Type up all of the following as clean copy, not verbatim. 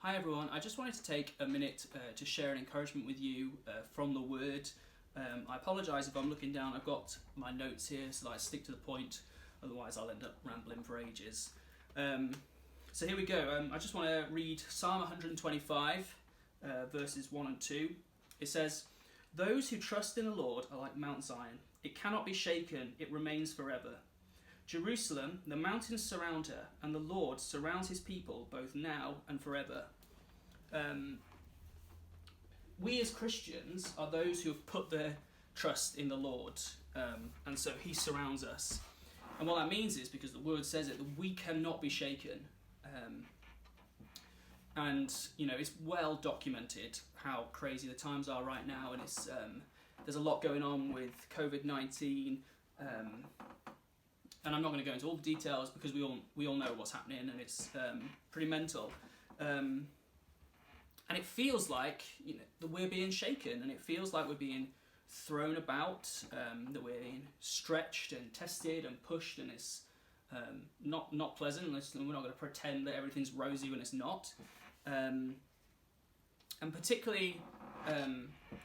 Hi everyone, I just wanted to take a minute to share an encouragement with you from the Word. I apologise if I'm looking down. I've got my notes here so that I stick to the point, otherwise I'll end up rambling for ages. So here we go. I just want to read Psalm 125 verses 1 and 2. It says, "Those who trust in the Lord are like Mount Zion. It cannot be shaken, it remains forever. Jerusalem, the mountains surround her, and the Lord surrounds his people both now and forever." We as Christians are those who have put their trust in the Lord, and so he surrounds us. And what that means is, because the word says it, that we cannot be shaken. And you know, it's well documented how crazy the times are right now, and it's there's a lot going on with COVID-19. And I'm not going to go into all the details because we all know what's happening, and it's pretty mental. And it feels like, you know, that we're being shaken, and it feels like we're being thrown about, that we're being stretched and tested and pushed, and it's not pleasant. We're not going to pretend that everything's rosy when it's not. And particularly,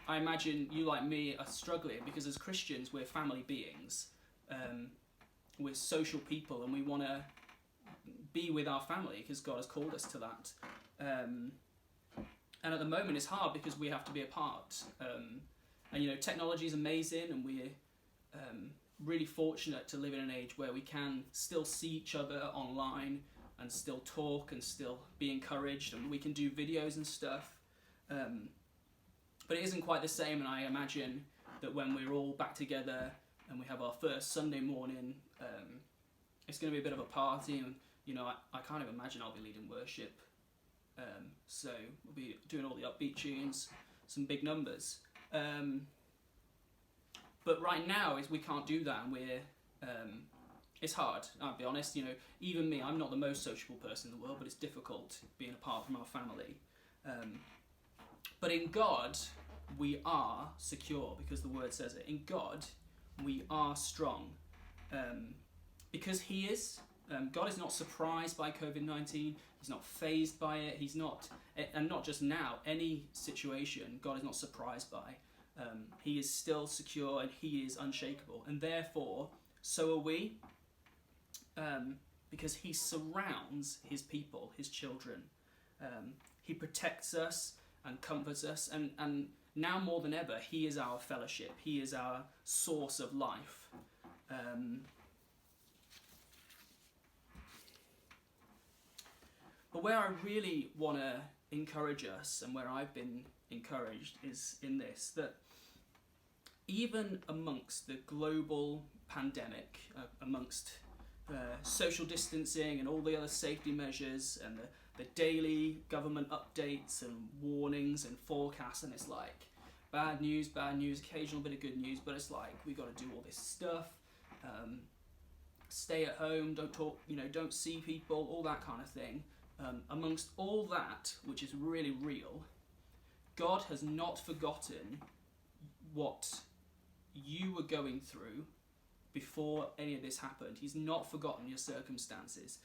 I imagine you, like me, are struggling because as Christians we're family beings. We're social people, and we want to be with our family because God has called us to that. And at the moment it's hard because we have to be apart. And you know, technology is amazing, and we're really fortunate to live in an age where we can still see each other online and still talk and still be encouraged, and we can do videos and stuff. But it isn't quite the same, and I imagine that when we're all back together and we have our first Sunday morning, it's going to be a bit of a party, and you know, I kind of imagine I'll be leading worship, so we'll be doing all the upbeat tunes, some big numbers, but right now we can't do that, and it's hard. I'll be honest, you know, even me, I'm not the most sociable person in the world, but it's difficult being apart from our family. But in God we are secure because the word says it. In God we are strong, because he is. God is not surprised by COVID-19. He's not fazed by it. He's not, and not just now, any situation God is not surprised by. He is still secure, and he is unshakable, and therefore so are we, because he surrounds his people, his children. He protects us and comforts us, and now more than ever, he is our fellowship. He is our source of life. But where I really want to encourage us, and where I've been encouraged, is in this, that even amongst the global pandemic, amongst social distancing and all the other safety measures and the daily government updates and warnings and forecasts, and it's like bad news, occasional bit of good news, but it's like we got to do all this stuff, stay at home, don't talk, you know, don't see people, all that kind of thing. Amongst all that, which is really real, God has not forgotten what you were going through before any of this happened. He's not forgotten your circumstances.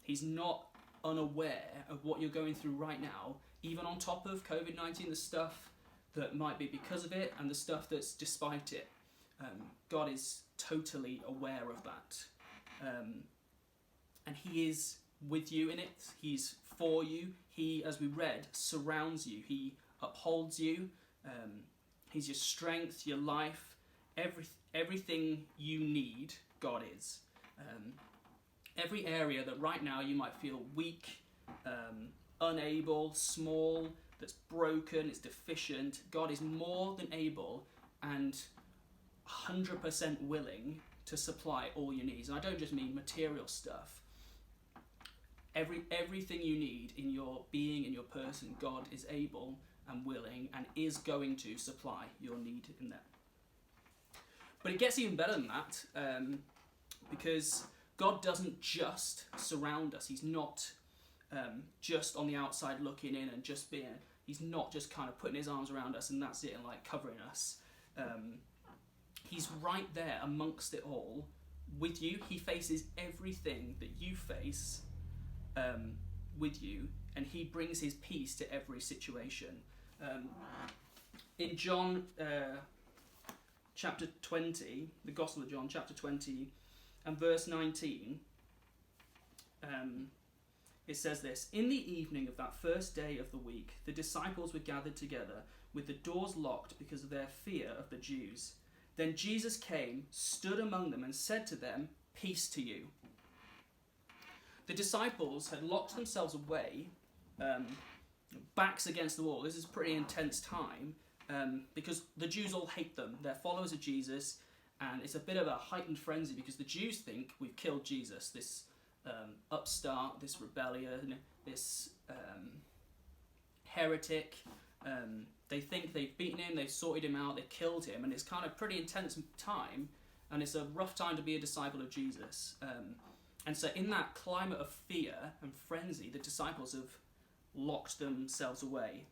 He's not unaware of what you're going through right now, even on top of COVID-19, the stuff that might be because of it and the stuff that's despite it. God is totally aware of that. And he is with you in it. He's for you. He, as we read, surrounds you. He upholds you. He's your strength, your life, everything you need. God is. Every area that right now you might feel weak, unable, small, that's broken, it's deficient, God is more than able and 100% willing to supply all your needs. And I don't just mean material stuff. Everything you need in your being, in your person, God is able and willing and is going to supply your need in that. But it gets even better than that, because God doesn't just surround us. He's not just on the outside looking in and just being, he's not just kind of putting his arms around us and that's it, and like covering us. He's right there amongst it all with you. He faces everything that you face with you, and he brings his peace to every situation. In John chapter 20, the Gospel of John, chapter 20, and verse 19, it says this: "In the evening of that first day of the week, the disciples were gathered together with the doors locked because of their fear of the Jews. Then Jesus came, stood among them, and said to them, 'Peace to you.'" The disciples had locked themselves away, backs against the wall. This is a pretty intense time because the Jews all hate them. They're followers of Jesus, and it's a bit of a heightened frenzy because the Jews think we've killed Jesus, this upstart, this rebellion, this heretic. They think they've beaten him, they've sorted him out, they've killed him, and it's kind of pretty intense time, and it's a rough time to be a disciple of Jesus. And so in that climate of fear and frenzy, the disciples have locked themselves away.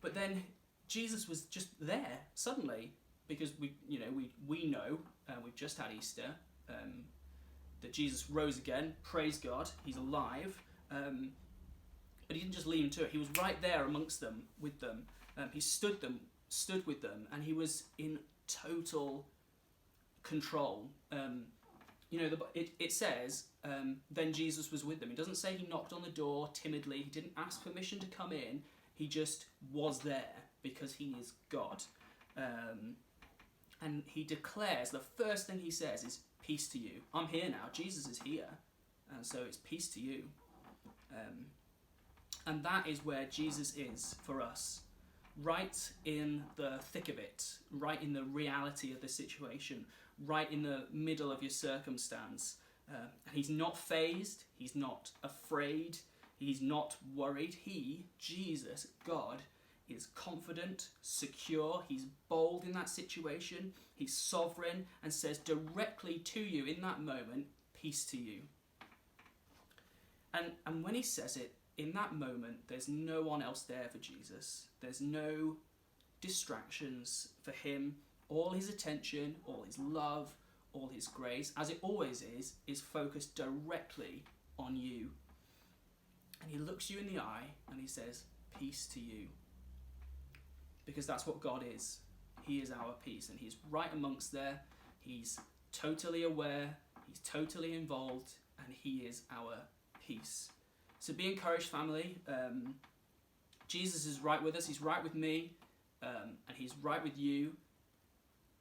But then Jesus was just there suddenly, because we know we've just had Easter, that Jesus rose again. Praise God, he's alive. But he didn't just leave them to it. He was right there amongst them, with them. He stood with them, and he was in total control. It says, then Jesus was with them. It doesn't say he knocked on the door timidly. He didn't ask permission to come in. He just was there because he is God. And he declares, the first thing he says is, "Peace to you." I'm here now. Jesus is here. And so it's peace to you. And that is where Jesus is for us. Right in the thick of it. Right in the reality of the situation. Right in the middle of your circumstance. And he's not fazed. He's not afraid. He's not worried. He, Jesus, God, is confident, secure. He's bold in that situation. He's sovereign and says directly to you in that moment, "Peace to you." And when he says it, in that moment, there's no one else there for Jesus. There's no distractions for him. All his attention, all his love, all his grace, as it always is focused directly on you. And he looks you in the eye and he says, "Peace to you." Because that's what God is. He is our peace, and he's right amongst there. He's totally aware, he's totally involved, and he is our peace. So be encouraged, family. Jesus is right with us, he's right with me, and he's right with you,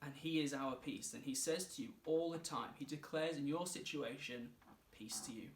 and he is our peace. And he says to you all the time, he declares in your situation, "Peace to you."